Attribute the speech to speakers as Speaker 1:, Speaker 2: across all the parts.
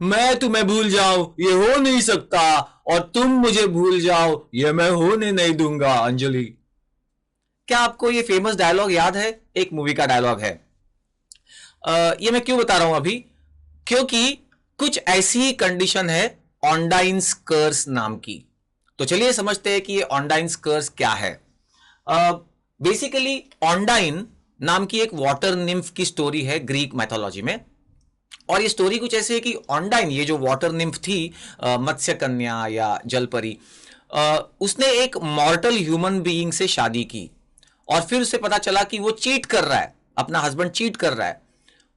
Speaker 1: मैं तुम्हें भूल जाऊं ये हो नहीं सकता, और तुम मुझे भूल जाओ ये मैं होने नहीं दूंगा। अंजलि। क्या आपको ये फेमस डायलॉग याद है? एक मूवी का डायलॉग है। ये मैं क्यों बता रहा हूं अभी? क्योंकि कुछ ऐसी कंडीशन है ऑनडाइन्स कर्स नाम की। तो चलिए समझते हैं कि ये ऑनडाइन्स कर्स क्या है। बेसिकली ऑनडाइन नाम की एक वाटर निम्फ की स्टोरी है ग्रीक मैथोलॉजी में। और ये स्टोरी कुछ ऐसे है कि ऑनडाइन, ये जो वाटर निम्फ थी, मत्स्य कन्या या जलपरी, उसने एक मॉर्टल ह्यूमन बीइंग से शादी की। और फिर उसे पता चला कि वो चीट कर रहा है, अपना हस्बैंड चीट कर रहा है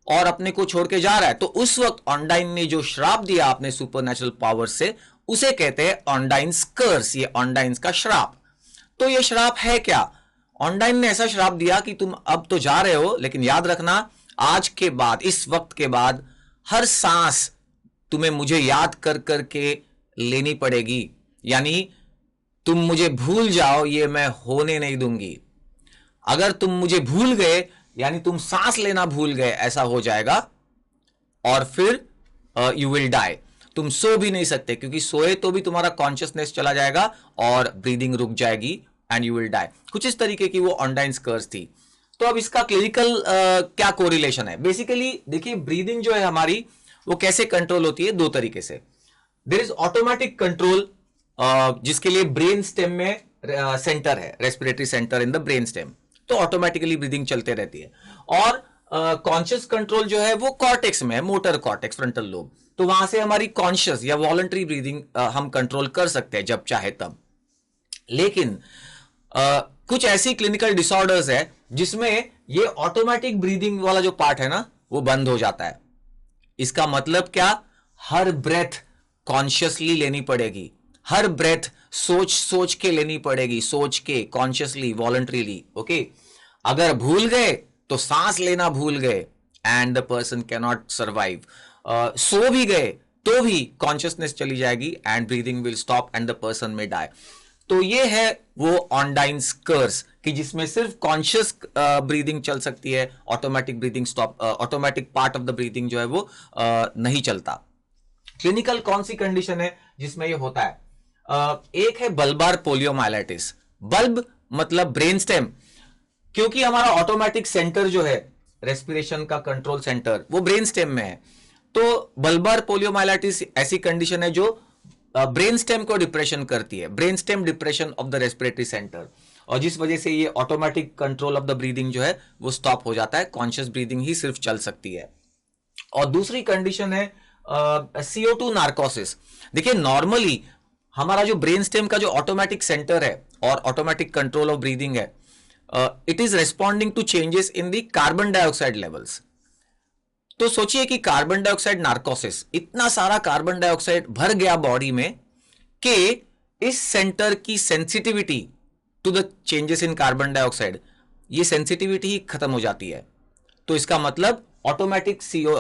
Speaker 1: और अपने को छोड़ के जा रहा है। तो उस वक्त ऑनडाइन ने जो श्राप दिया अपने सुपरनेचुरल पावर से, उसे कहते हैं ऑनडाइन्स कर्स, ये ऑनडाइन्स का श्राप। तो ये श्राप है क्या? ऑनडाइन ने ऐसा श्राप दिया कि तुम अब तो जा रहे हो, लेकिन याद रखना आज के बाद, इस वक्त के बाद हर सांस तुम्हें मुझे याद कर करके लेनी पड़ेगी। यानी तुम मुझे भूल जाओ ये मैं होने नहीं दूंगी। अगर तुम मुझे भूल गए यानी तुम सांस लेना भूल गए, ऐसा हो जाएगा। और फिर यू विल डाई। तुम सो भी नहीं सकते, क्योंकि सोए तो भी तुम्हारा कॉन्शियसनेस चला जाएगा और ब्रीदिंग रुक जाएगी एंड यू विल डाई। कुछ इस तरीके की वो ऑनडाइन्स कर्स थी। तो अब इसका क्लिनिकल क्या कोरिलेशन है? बेसिकली देखिए, ब्रीदिंग जो है हमारी, वो कैसे कंट्रोल होती है? दो तरीके से। देर इज ऑटोमेटिक कंट्रोल, जिसके लिए ब्रेन स्टेम में सेंटर है, respiratory centre in the brain stem, तो ऑटोमेटिकली ब्रीदिंग चलते रहती है। और कॉन्शियस कंट्रोल जो है वो कॉर्टेक्स में है, मोटर कॉर्टेक्स, फ्रंटल लोब। तो वहां से हमारी कॉन्शियस या वॉलंटरी ब्रीदिंग हम कंट्रोल कर सकते हैं जब चाहे तब। लेकिन कुछ ऐसी क्लिनिकल डिसऑर्डर्स है जिसमें ये ऑटोमेटिक ब्रीदिंग वाला जो पार्ट है ना, वो बंद हो जाता है। इसका मतलब क्या? हर ब्रेथ कॉन्शियसली लेनी पड़ेगी, हर ब्रेथ सोच सोच के लेनी पड़ेगी, सोच के, कॉन्शियसली, वॉलंटरीली। ओके, अगर भूल गए तो सांस लेना भूल गए and the person can not survive. सो भी गए तो भी कॉन्शियसनेस चली जाएगी and breathing will stop and the person may die. तो ये है वो ऑनडाइन्स कर्स कि जिसमें सिर्फ कॉन्शियस ब्रीदिंग चल सकती है, automatic breathing stop, automatic part of the breathing जो है वो नहीं चलता। क्लिनिकल कौन सी कंडीशन है जिसमें ये होता है? एक है बल्बार पोलियोमाइलाइटिस। बल्ब मतलब ब्रेन स्टेम, क्योंकि हमारा ऑटोमेटिक सेंटर जो है, रेस्पिरेशन का कंट्रोल सेंटर, वो ब्रेन स्टेम में है। तो बल्बार पोलियोमाइलाइटिस ऐसी कंडीशन है जो ब्रेन स्टेम को डिप्रेशन करती है, brain stem depression of the respiratory centre, और जिस वजह से ये automatic control of the breathing जो है वो स्टॉप हो जाता है, कॉन्शियस ब्रीदिंग ही सिर्फ चल सकती है। और दूसरी कंडीशन है CO2 नार्कोसिस। देखिए, नॉर्मली हमारा जो ब्रेन स्टेम का जो ऑटोमेटिक सेंटर है और ऑटोमेटिक कंट्रोल ऑफ ब्रीदिंग है, it is responding to changes in the carbon dioxide levels. तो सोचिए कि कार्बन डाइऑक्साइड नार्कोसिस, इतना सारा कार्बन डाइऑक्साइड भर गया बॉडी में कि इस सेंटर की sensitivity to the changes in carbon dioxide, ये सेंसिटिविटी ही खत्म हो जाती है। तो इसका मतलब ऑटोमेटिक सीओ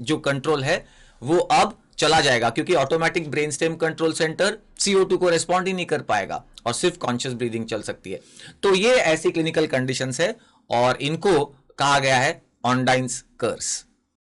Speaker 1: जो कंट्रोल है वो अब चला जाएगा, क्योंकि automatic brain stem control centre CO2 को रेस्पॉन्ड ही नहीं कर पाएगा और सिर्फ कॉन्शियस ब्रीदिंग चल सकती है। तो ये ऐसी क्लिनिकल कंडीशंस है और इनको कहा गया है ऑनडाइन्स कर्स।